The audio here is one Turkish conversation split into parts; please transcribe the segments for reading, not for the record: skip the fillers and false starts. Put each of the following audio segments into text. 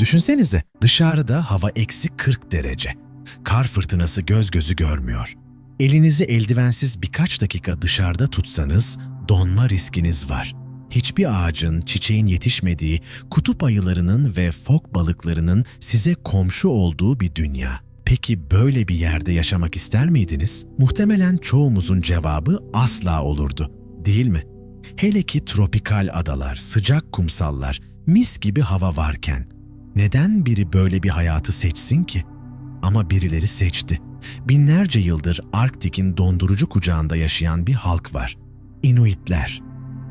Düşünsenize, dışarıda hava eksi 40 derece. Kar fırtınası göz gözü görmüyor. Elinizi eldivensiz birkaç dakika dışarıda tutsanız donma riskiniz var. Hiçbir ağacın, çiçeğin yetişmediği, kutup ayılarının ve fok balıklarının size komşu olduğu bir dünya. Peki böyle bir yerde yaşamak ister miydiniz? Muhtemelen çoğumuzun cevabı asla olurdu, değil mi? Hele ki tropikal adalar, sıcak kumsallar, mis gibi hava varken. Neden biri böyle bir hayatı seçsin ki? Ama birileri seçti. Binlerce yıldır Arktik'in dondurucu kucağında yaşayan bir halk var. Inuitler.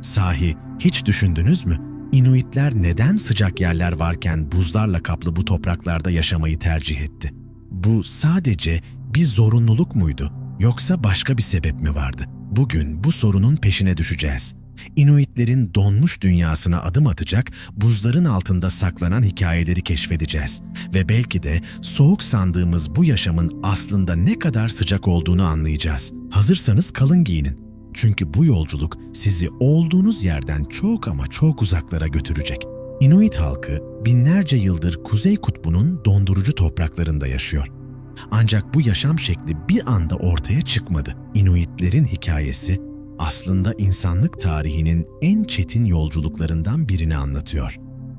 Sahi hiç düşündünüz mü? Inuitler neden sıcak yerler varken buzlarla kaplı bu topraklarda yaşamayı tercih etti? Bu sadece bir zorunluluk muydu? Yoksa başka bir sebep mi vardı? Bugün bu sorunun peşine düşeceğiz. Inuitlerin donmuş dünyasına adım atacak, buzların altında saklanan hikayeleri keşfedeceğiz. Ve belki de soğuk sandığımız bu yaşamın aslında ne kadar sıcak olduğunu anlayacağız. Hazırsanız kalın giyinin. Çünkü bu yolculuk sizi olduğunuz yerden çok ama çok uzaklara götürecek. Inuit halkı binlerce yıldır Kuzey Kutbu'nun dondurucu topraklarında yaşıyor. Ancak bu yaşam şekli bir anda ortaya çıkmadı. Inuitlerin hikayesi aslında insanlık tarihinin en çetin yolculuklarından birini anlatıyor.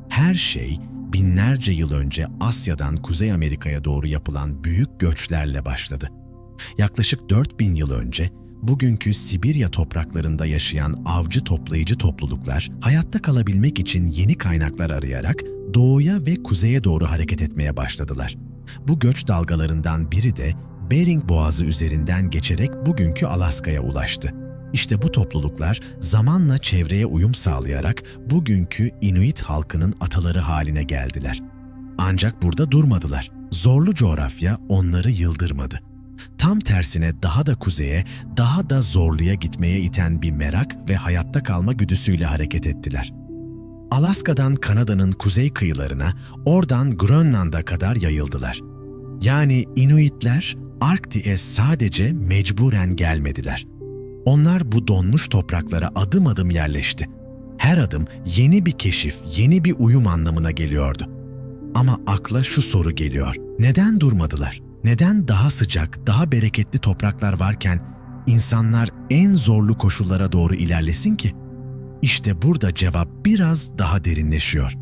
Her şey binlerce yıl önce Asya'dan Kuzey Amerika'ya doğru yapılan büyük göçlerle başladı. Yaklaşık 4000 yıl önce bugünkü Sibirya topraklarında yaşayan avcı toplayıcı topluluklar hayatta kalabilmek için yeni kaynaklar arayarak doğuya ve kuzeye doğru hareket etmeye başladılar. Bu göç dalgalarından biri de Bering Boğazı üzerinden geçerek bugünkü Alaska'ya ulaştı. İşte bu topluluklar zamanla çevreye uyum sağlayarak bugünkü Inuit halkının ataları haline geldiler. Ancak burada durmadılar. Zorlu coğrafya onları yıldırmadı. Tam tersine daha da kuzeye, daha da zorluya gitmeye iten bir merak ve hayatta kalma güdüsüyle hareket ettiler. Alaska'dan Kanada'nın kuzey kıyılarına, oradan Grönland'a kadar yayıldılar. Yani Inuitler Arktik'e sadece mecburen gelmediler. Onlar bu donmuş topraklara adım adım yerleşti. Her adım yeni bir keşif, yeni bir uyum anlamına geliyordu. Ama akla şu soru geliyor: neden durmadılar? Neden daha sıcak, daha bereketli topraklar varken insanlar en zorlu koşullara doğru ilerlesin ki? İşte burada cevap biraz daha derinleşiyor.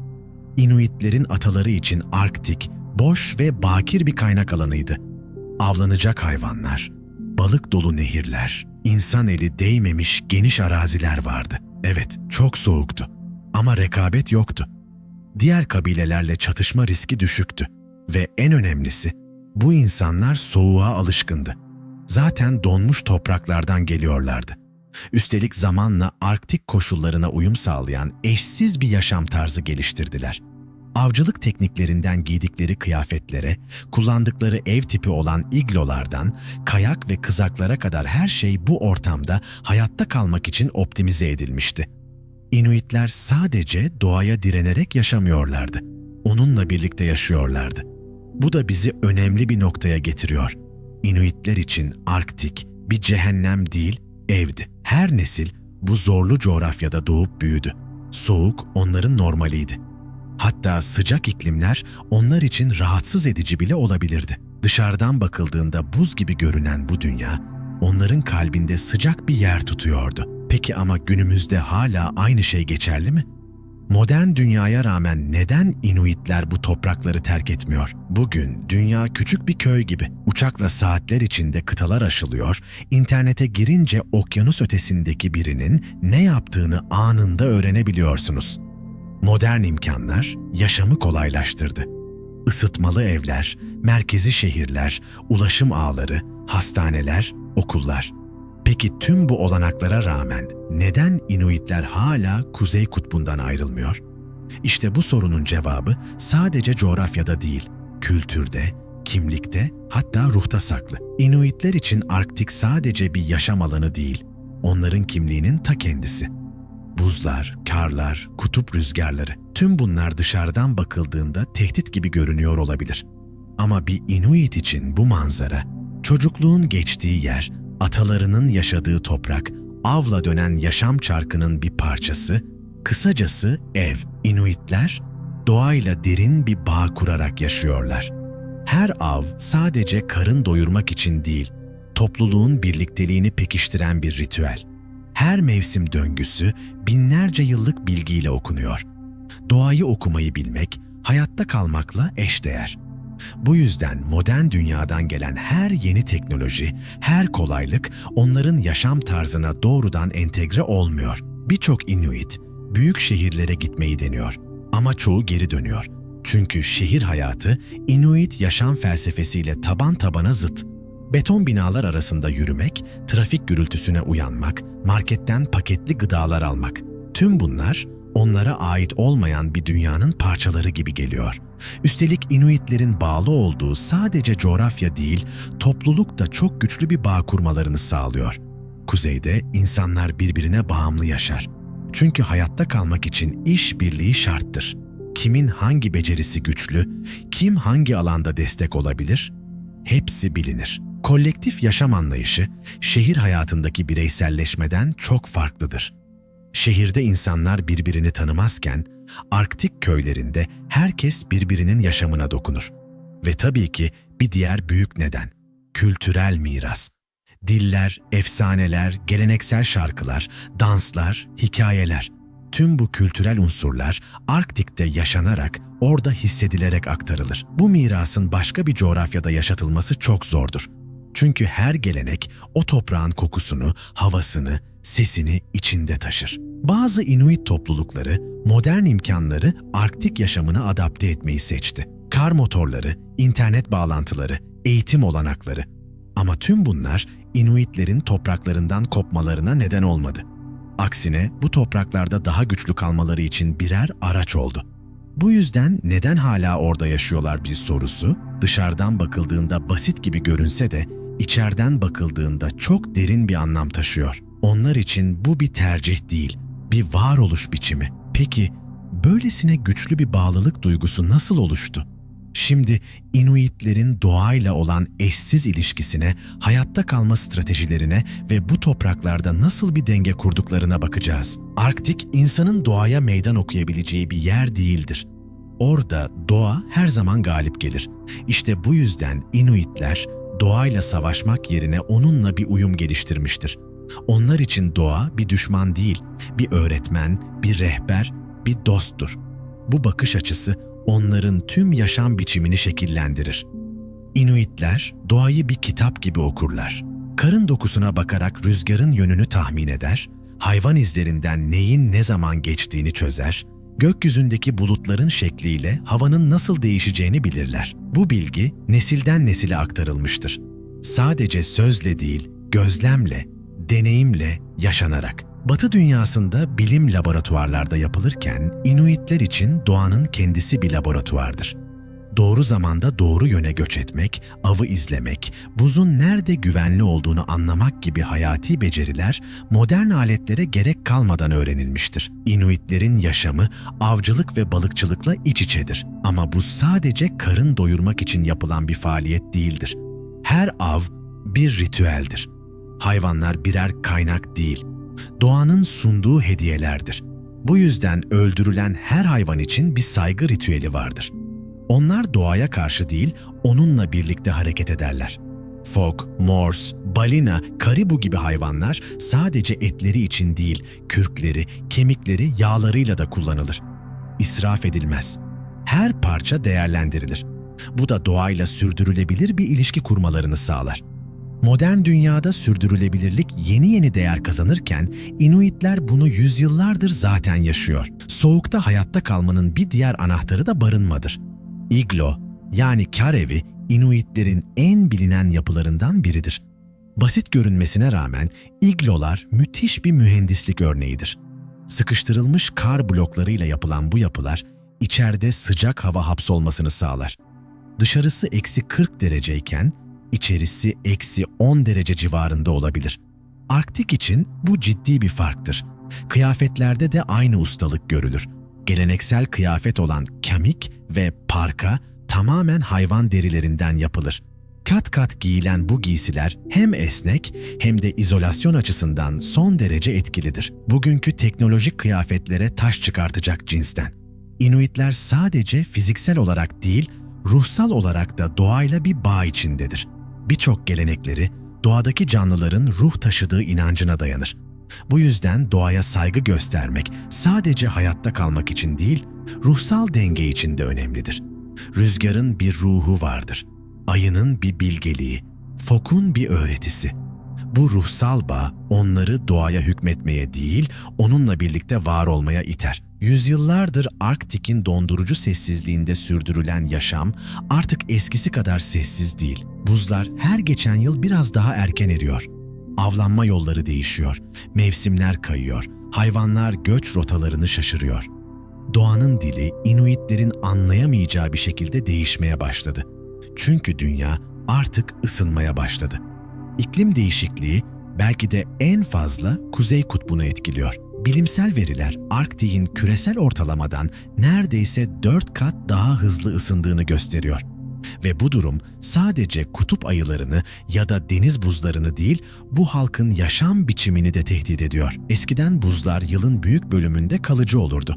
Inuitlerin ataları için Arktik, boş ve bakir bir kaynak alanıydı. Avlanacak hayvanlar, balık dolu nehirler, insan eli değmemiş geniş araziler vardı. Evet, çok soğuktu ama rekabet yoktu. Diğer kabilelerle çatışma riski düşüktü ve en önemlisi, bu insanlar soğuğa alışkındı. Zaten donmuş topraklardan geliyorlardı. Üstelik zamanla Arktik koşullarına uyum sağlayan eşsiz bir yaşam tarzı geliştirdiler. Avcılık tekniklerinden giydikleri kıyafetlere, kullandıkları ev tipi olan iglolardan, kayak ve kızaklara kadar her şey bu ortamda hayatta kalmak için optimize edilmişti. Inuitler sadece doğaya direnerek yaşamıyorlardı. Onunla birlikte yaşıyorlardı. Bu da bizi önemli bir noktaya getiriyor. Inuitler için Arktik bir cehennem değil, evdi. Her nesil bu zorlu coğrafyada doğup büyüdü. Soğuk onların normaliydi. Hatta sıcak iklimler onlar için rahatsız edici bile olabilirdi. Dışarıdan bakıldığında buz gibi görünen bu dünya, onların kalbinde sıcak bir yer tutuyordu. Peki ama günümüzde hala aynı şey geçerli mi? Modern dünyaya rağmen neden Inuitler bu toprakları terk etmiyor? Bugün dünya küçük bir köy gibi. Uçakla saatler içinde kıtalar aşılıyor, internete girince okyanus ötesindeki birinin ne yaptığını anında öğrenebiliyorsunuz. Modern imkanlar yaşamı kolaylaştırdı. Isıtmalı evler, merkezi şehirler, ulaşım ağları, hastaneler, okullar. Peki tüm bu olanaklara rağmen neden Inuitler hala Kuzey Kutbu'ndan ayrılmıyor? İşte bu sorunun cevabı sadece coğrafyada değil, kültürde, kimlikte, hatta ruhta saklı. Inuitler için Arktik sadece bir yaşam alanı değil, onların kimliğinin ta kendisi. Buzlar, karlar, kutup rüzgarları, tüm bunlar dışarıdan bakıldığında tehdit gibi görünüyor olabilir. Ama bir Inuit için bu manzara, çocukluğun geçtiği yer, atalarının yaşadığı toprak, avla dönen yaşam çarkının bir parçası, kısacası ev. Inuitler doğayla derin bir bağ kurarak yaşıyorlar. Her av sadece karın doyurmak için değil, topluluğun birlikteliğini pekiştiren bir ritüel. Her mevsim döngüsü binlerce yıllık bilgiyle okunuyor. Doğayı okumayı bilmek, hayatta kalmakla eşdeğer. Bu yüzden modern dünyadan gelen her yeni teknoloji, her kolaylık onların yaşam tarzına doğrudan entegre olmuyor. Birçok Inuit büyük şehirlere gitmeyi deniyor ama çoğu geri dönüyor. Çünkü şehir hayatı Inuit yaşam felsefesiyle taban tabana zıt. Beton binalar arasında yürümek, trafik gürültüsüne uyanmak, marketten paketli gıdalar almak. Tüm bunlar onlara ait olmayan bir dünyanın parçaları gibi geliyor. Üstelik Inuitlerin bağlı olduğu sadece coğrafya değil, topluluk da çok güçlü bir bağ kurmalarını sağlıyor. Kuzeyde insanlar birbirine bağımlı yaşar. Çünkü hayatta kalmak için işbirliği şarttır. Kimin hangi becerisi güçlü, kim hangi alanda destek olabilir? Hepsi bilinir. Kolektif yaşam anlayışı, şehir hayatındaki bireyselleşmeden çok farklıdır. Şehirde insanlar birbirini tanımazken, Arktik köylerinde herkes birbirinin yaşamına dokunur. Ve tabii ki bir diğer büyük neden, kültürel miras. Diller, efsaneler, geleneksel şarkılar, danslar, hikayeler. Tüm bu kültürel unsurlar Arktik'te yaşanarak, orada hissedilerek aktarılır. Bu mirasın başka bir coğrafyada yaşatılması çok zordur. Çünkü her gelenek o toprağın kokusunu, havasını, sesini içinde taşır. Bazı Inuit toplulukları modern imkanları Arktik yaşamına adapte etmeyi seçti. Kar motorları, internet bağlantıları, eğitim olanakları. Ama tüm bunlar Inuitlerin topraklarından kopmalarına neden olmadı. Aksine bu topraklarda daha güçlü kalmaları için birer araç oldu. Bu yüzden neden hala orada yaşıyorlar bir sorusu, dışarıdan bakıldığında basit gibi görünse de içeriden bakıldığında çok derin bir anlam taşıyor. Onlar için bu bir tercih değil, bir varoluş biçimi. Peki, böylesine güçlü bir bağlılık duygusu nasıl oluştu? Şimdi Inuitlerin doğayla olan eşsiz ilişkisine, hayatta kalma stratejilerine ve bu topraklarda nasıl bir denge kurduklarına bakacağız. Arktik, insanın doğaya meydan okuyabileceği bir yer değildir. Orada doğa her zaman galip gelir. İşte bu yüzden Inuitler doğayla savaşmak yerine onunla bir uyum geliştirmiştir. Onlar için doğa bir düşman değil, bir öğretmen, bir rehber, bir dosttur. Bu bakış açısı onların tüm yaşam biçimini şekillendirir. Inuitler doğayı bir kitap gibi okurlar. Karın dokusuna bakarak rüzgarın yönünü tahmin eder, hayvan izlerinden neyin ne zaman geçtiğini çözer, gökyüzündeki bulutların şekliyle havanın nasıl değişeceğini bilirler. Bu bilgi nesilden nesile aktarılmıştır. Sadece sözle değil, gözlemle, deneyimle, yaşanarak. Batı dünyasında bilim laboratuvarlarda yapılırken, Inuitler için doğanın kendisi bir laboratuvardır. Doğru zamanda doğru yöne göç etmek, avı izlemek, buzun nerede güvenli olduğunu anlamak gibi hayati beceriler modern aletlere gerek kalmadan öğrenilmiştir. Inuitlerin yaşamı avcılık ve balıkçılıkla iç içedir. Ama bu sadece karın doyurmak için yapılan bir faaliyet değildir. Her av bir ritüeldir. Hayvanlar birer kaynak değil, doğanın sunduğu hediyelerdir. Bu yüzden öldürülen her hayvan için bir saygı ritüeli vardır. Onlar doğaya karşı değil, onunla birlikte hareket ederler. Fok, morse, balina, karibu gibi hayvanlar sadece etleri için değil, kürkleri, kemikleri, yağlarıyla da kullanılır. İsraf edilmez. Her parça değerlendirilir. Bu da doğayla sürdürülebilir bir ilişki kurmalarını sağlar. Modern dünyada sürdürülebilirlik yeni değer kazanırken Inuitler bunu yüzyıllardır zaten yaşıyor. Soğukta hayatta kalmanın bir diğer anahtarı da barınmadır. İglo, yani kar evi, Inuitlerin en bilinen yapılarından biridir. Basit görünmesine rağmen iglolar müthiş bir mühendislik örneğidir. Sıkıştırılmış kar bloklarıyla yapılan bu yapılar içeride sıcak hava hapsolmasını sağlar. Dışarısı -40 dereceyken içerisi -10 derece civarında olabilir. Arktik için bu ciddi bir farktır. Kıyafetlerde de aynı ustalık görülür. Geleneksel kıyafet olan kamik ve parka tamamen hayvan derilerinden yapılır. Kat kat giyilen bu giysiler hem esnek hem de izolasyon açısından son derece etkilidir. Bugünkü teknolojik kıyafetlere taş çıkartacak cinsten. Inuitler sadece fiziksel olarak değil, ruhsal olarak da doğayla bir bağ içindedir. Birçok gelenekleri doğadaki canlıların ruh taşıdığı inancına dayanır. Bu yüzden doğaya saygı göstermek sadece hayatta kalmak için değil, ruhsal denge için de önemlidir. Rüzgarın bir ruhu vardır. Ayının bir bilgeliği, fokun bir öğretisi. Bu ruhsal bağ onları doğaya hükmetmeye değil, onunla birlikte var olmaya iter. Yüzyıllardır Arktik'in dondurucu sessizliğinde sürdürülen yaşam artık eskisi kadar sessiz değil. Buzlar her geçen yıl biraz daha erken eriyor. Avlanma yolları değişiyor, mevsimler kayıyor, hayvanlar göç rotalarını şaşırıyor. Doğanın dili Inuitlerin anlayamayacağı bir şekilde değişmeye başladı. Çünkü dünya artık ısınmaya başladı. İklim değişikliği belki de en fazla Kuzey Kutbu'nu etkiliyor. Bilimsel veriler Arktik'in küresel ortalamadan neredeyse 4 kat daha hızlı ısındığını gösteriyor. Ve bu durum sadece kutup ayılarını ya da deniz buzlarını değil, bu halkın yaşam biçimini de tehdit ediyor. Eskiden buzlar yılın büyük bölümünde kalıcı olurdu.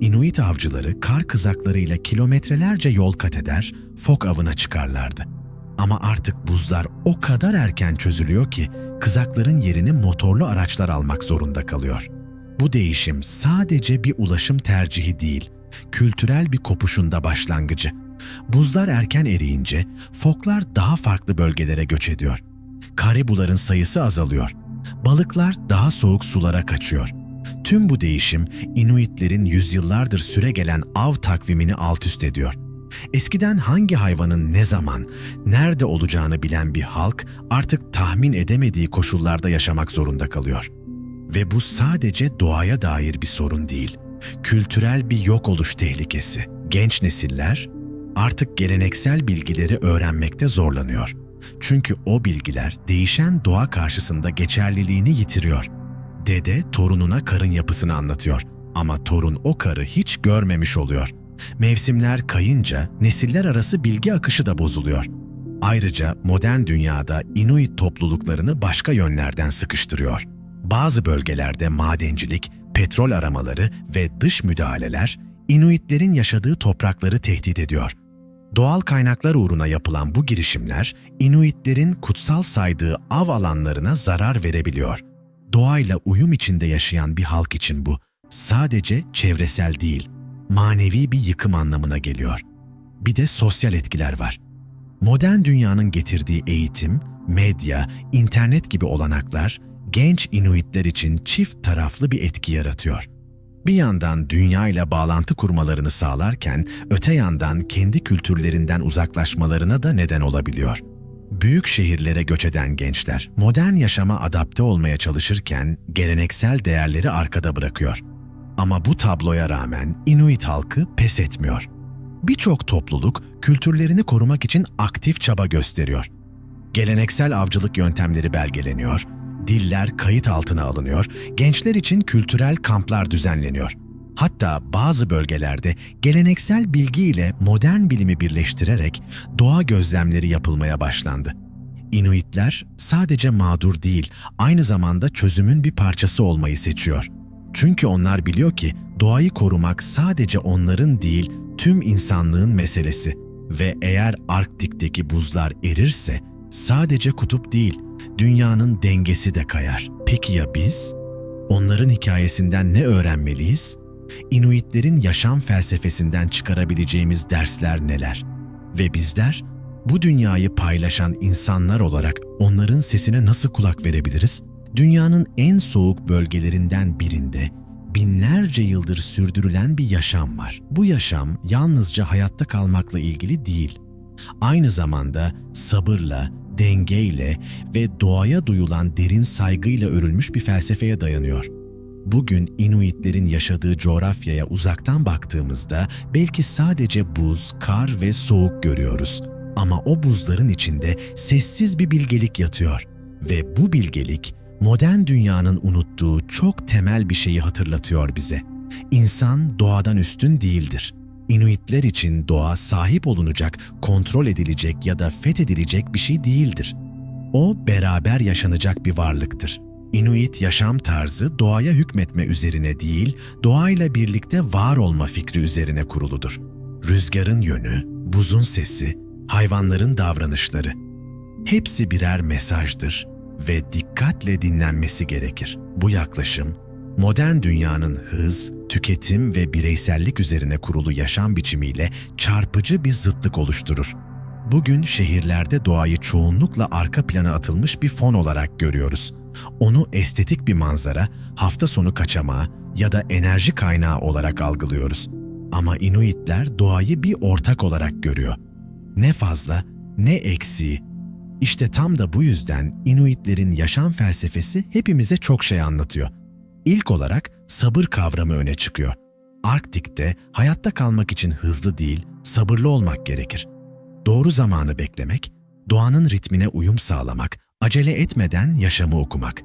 Inuit avcıları kar kızaklarıyla kilometrelerce yol kat eder, fok avına çıkarlardı. Ama artık buzlar o kadar erken çözülüyor ki kızakların yerini motorlu araçlar almak zorunda kalıyor. Bu değişim sadece bir ulaşım tercihi değil, kültürel bir kopuşun da başlangıcı. Buzlar erken eriyince foklar daha farklı bölgelere göç ediyor. Karibuların sayısı azalıyor. Balıklar daha soğuk sulara kaçıyor. Tüm bu değişim Inuitlerin yüzyıllardır süregelen av takvimini alt-üst ediyor. Eskiden hangi hayvanın ne zaman, nerede olacağını bilen bir halk artık tahmin edemediği koşullarda yaşamak zorunda kalıyor. Ve bu sadece doğaya dair bir sorun değil, kültürel bir yok oluş tehlikesi. Genç nesiller artık geleneksel bilgileri öğrenmekte zorlanıyor. Çünkü o bilgiler değişen doğa karşısında geçerliliğini yitiriyor. Dede torununa karın yapısını anlatıyor ama torun o karı hiç görmemiş oluyor. Mevsimler kayınca nesiller arası bilgi akışı da bozuluyor. Ayrıca modern dünyada Inuit topluluklarını başka yönlerden sıkıştırıyor. Bazı bölgelerde madencilik, petrol aramaları ve dış müdahaleler Inuitlerin yaşadığı toprakları tehdit ediyor. Doğal kaynaklar uğruna yapılan bu girişimler Inuitlerin kutsal saydığı av alanlarına zarar verebiliyor. Doğayla uyum içinde yaşayan bir halk için bu sadece çevresel değil, manevi bir yıkım anlamına geliyor. Bir de sosyal etkiler var. Modern dünyanın getirdiği eğitim, medya, internet gibi olanaklar genç Inuitler için çift taraflı bir etki yaratıyor. Bir yandan dünyayla bağlantı kurmalarını sağlarken öte yandan kendi kültürlerinden uzaklaşmalarına da neden olabiliyor. Büyük şehirlere göç eden gençler modern yaşama adapte olmaya çalışırken geleneksel değerleri arkada bırakıyor. Ama bu tabloya rağmen Inuit halkı pes etmiyor. Birçok topluluk kültürlerini korumak için aktif çaba gösteriyor. Geleneksel avcılık yöntemleri belgeleniyor, diller kayıt altına alınıyor, gençler için kültürel kamplar düzenleniyor. Hatta bazı bölgelerde geleneksel bilgi ile modern bilimi birleştirerek doğa gözlemleri yapılmaya başlandı. Inuitler sadece mağdur değil, aynı zamanda çözümün bir parçası olmayı seçiyor. Çünkü onlar biliyor ki doğayı korumak sadece onların değil, tüm insanlığın meselesi. Ve eğer Arktik'teki buzlar erirse sadece kutup değil, dünyanın dengesi de kayar. Peki ya biz? Onların hikayesinden ne öğrenmeliyiz? Inuitlerin yaşam felsefesinden çıkarabileceğimiz dersler neler? Ve bizler, bu dünyayı paylaşan insanlar olarak onların sesine nasıl kulak verebiliriz? Dünyanın en soğuk bölgelerinden birinde binlerce yıldır sürdürülen bir yaşam var. Bu yaşam yalnızca hayatta kalmakla ilgili değil. Aynı zamanda sabırla, dengeyle ve doğaya duyulan derin saygıyla örülmüş bir felsefeye dayanıyor. Bugün Inuitlerin yaşadığı coğrafyaya uzaktan baktığımızda belki sadece buz, kar ve soğuk görüyoruz. Ama o buzların içinde sessiz bir bilgelik yatıyor. Ve bu bilgelik modern dünyanın unuttuğu çok temel bir şeyi hatırlatıyor bize. İnsan doğadan üstün değildir. Inuitler için doğa sahip olunacak, kontrol edilecek ya da fethedilecek bir şey değildir. O beraber yaşanacak bir varlıktır. Inuit yaşam tarzı doğaya hükmetme üzerine değil, doğayla birlikte var olma fikri üzerine kuruludur. Rüzgarın yönü, buzun sesi, hayvanların davranışları hepsi birer mesajdır ve dikkatle dinlenmesi gerekir. Bu yaklaşım, modern dünyanın hız, tüketim ve bireysellik üzerine kurulu yaşam biçimiyle çarpıcı bir zıtlık oluşturur. Bugün şehirlerde doğayı çoğunlukla arka plana atılmış bir fon olarak görüyoruz. Onu estetik bir manzara, hafta sonu kaçamağı ya da enerji kaynağı olarak algılıyoruz. Ama Inuitler doğayı bir ortak olarak görüyor. Ne fazla, ne eksiği. İşte tam da bu yüzden Inuitlerin yaşam felsefesi hepimize çok şey anlatıyor. İlk olarak sabır kavramı öne çıkıyor. Arktik'te hayatta kalmak için hızlı değil, sabırlı olmak gerekir. Doğru zamanı beklemek, doğanın ritmine uyum sağlamak, acele etmeden yaşamı okumak.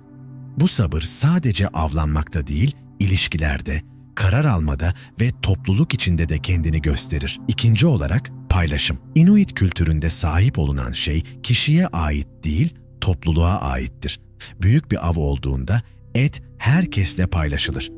Bu sabır sadece avlanmakta değil, ilişkilerde, karar almada ve topluluk içinde de kendini gösterir. İkinci olarak paylaşım. Inuit kültüründe sahip olunan şey kişiye ait değil, topluluğa aittir. Büyük bir av olduğunda et herkesle paylaşılır.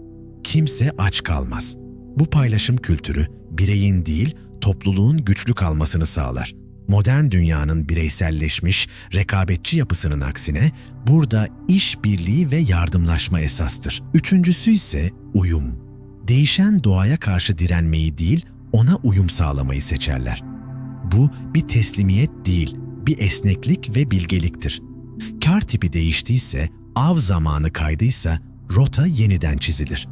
Kimse aç kalmaz. Bu paylaşım kültürü bireyin değil, topluluğun güçlü kalmasını sağlar. Modern dünyanın bireyselleşmiş, rekabetçi yapısının aksine burada işbirliği ve yardımlaşma esastır. Üçüncüsü ise uyum. Değişen doğaya karşı direnmeyi değil, ona uyum sağlamayı seçerler. Bu bir teslimiyet değil, bir esneklik ve bilgeliktir. Kar tipi değiştiyse, av zamanı kaydıysa rota yeniden çizilir.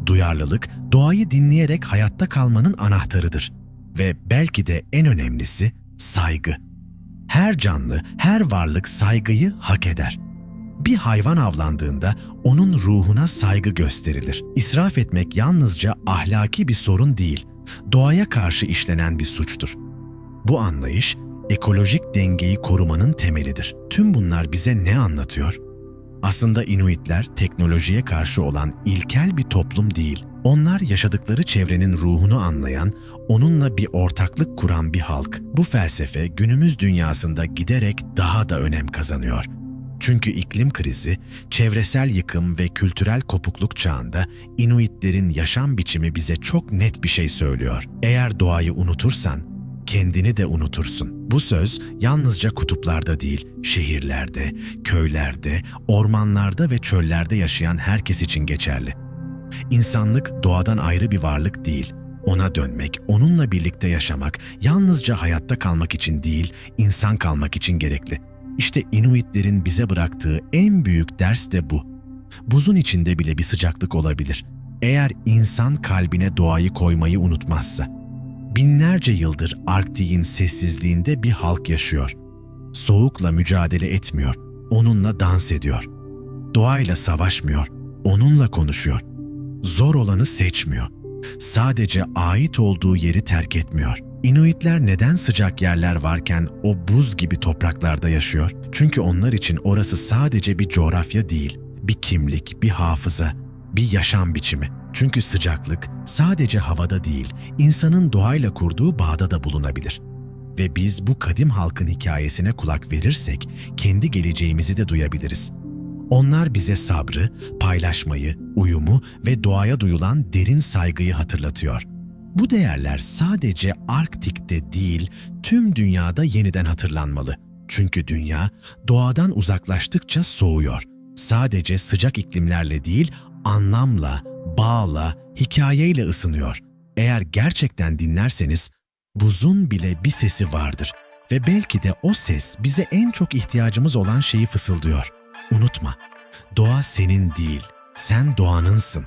Duyarlılık, doğayı dinleyerek hayatta kalmanın anahtarıdır. Ve belki de en önemlisi saygı. Her canlı, her varlık saygıyı hak eder. Bir hayvan avlandığında onun ruhuna saygı gösterilir. İsraf etmek yalnızca ahlaki bir sorun değil, doğaya karşı işlenen bir suçtur. Bu anlayış, ekolojik dengeyi korumanın temelidir. Tüm bunlar bize ne anlatıyor? Aslında Inuitler teknolojiye karşı olan ilkel bir toplum değil. Onlar yaşadıkları çevrenin ruhunu anlayan, onunla bir ortaklık kuran bir halk. Bu felsefe günümüz dünyasında giderek daha da önem kazanıyor. Çünkü iklim krizi, çevresel yıkım ve kültürel kopukluk çağında Inuitlerin yaşam biçimi bize çok net bir şey söylüyor. Eğer doğayı unutursan, kendini de unutursun. Bu söz yalnızca kutuplarda değil, şehirlerde, köylerde, ormanlarda ve çöllerde yaşayan herkes için geçerli. İnsanlık doğadan ayrı bir varlık değil. Ona dönmek, onunla birlikte yaşamak yalnızca hayatta kalmak için değil, insan kalmak için gerekli. İşte Inuitlerin bize bıraktığı en büyük ders de bu. Buzun içinde bile bir sıcaklık olabilir. Eğer insan kalbine doğayı koymayı unutmazsa. Binlerce yıldır Arktik'in sessizliğinde bir halk yaşıyor. Soğukla mücadele etmiyor, onunla dans ediyor. Doğayla savaşmıyor, onunla konuşuyor. Zor olanı seçmiyor. Sadece ait olduğu yeri terk etmiyor. Inuitler neden sıcak yerler varken o buz gibi topraklarda yaşıyor? Çünkü onlar için orası sadece bir coğrafya değil, bir kimlik, bir hafıza, bir yaşam biçimi. Çünkü sıcaklık sadece havada değil, insanın doğayla kurduğu bağda da bulunabilir. Ve biz bu kadim halkın hikayesine kulak verirsek kendi geleceğimizi de duyabiliriz. Onlar bize sabrı, paylaşmayı, uyumu ve doğaya duyulan derin saygıyı hatırlatıyor. Bu değerler sadece Arktik'te değil, tüm dünyada yeniden hatırlanmalı. Çünkü dünya doğadan uzaklaştıkça soğuyor. Sadece sıcak iklimlerle değil, anlamla, bağla, hikayeyle ısınıyor. Eğer gerçekten dinlerseniz, buzun bile bir sesi vardır ve belki de o ses bize en çok ihtiyacımız olan şeyi fısıldıyor. Unutma, doğa senin değil, sen doğanınsın.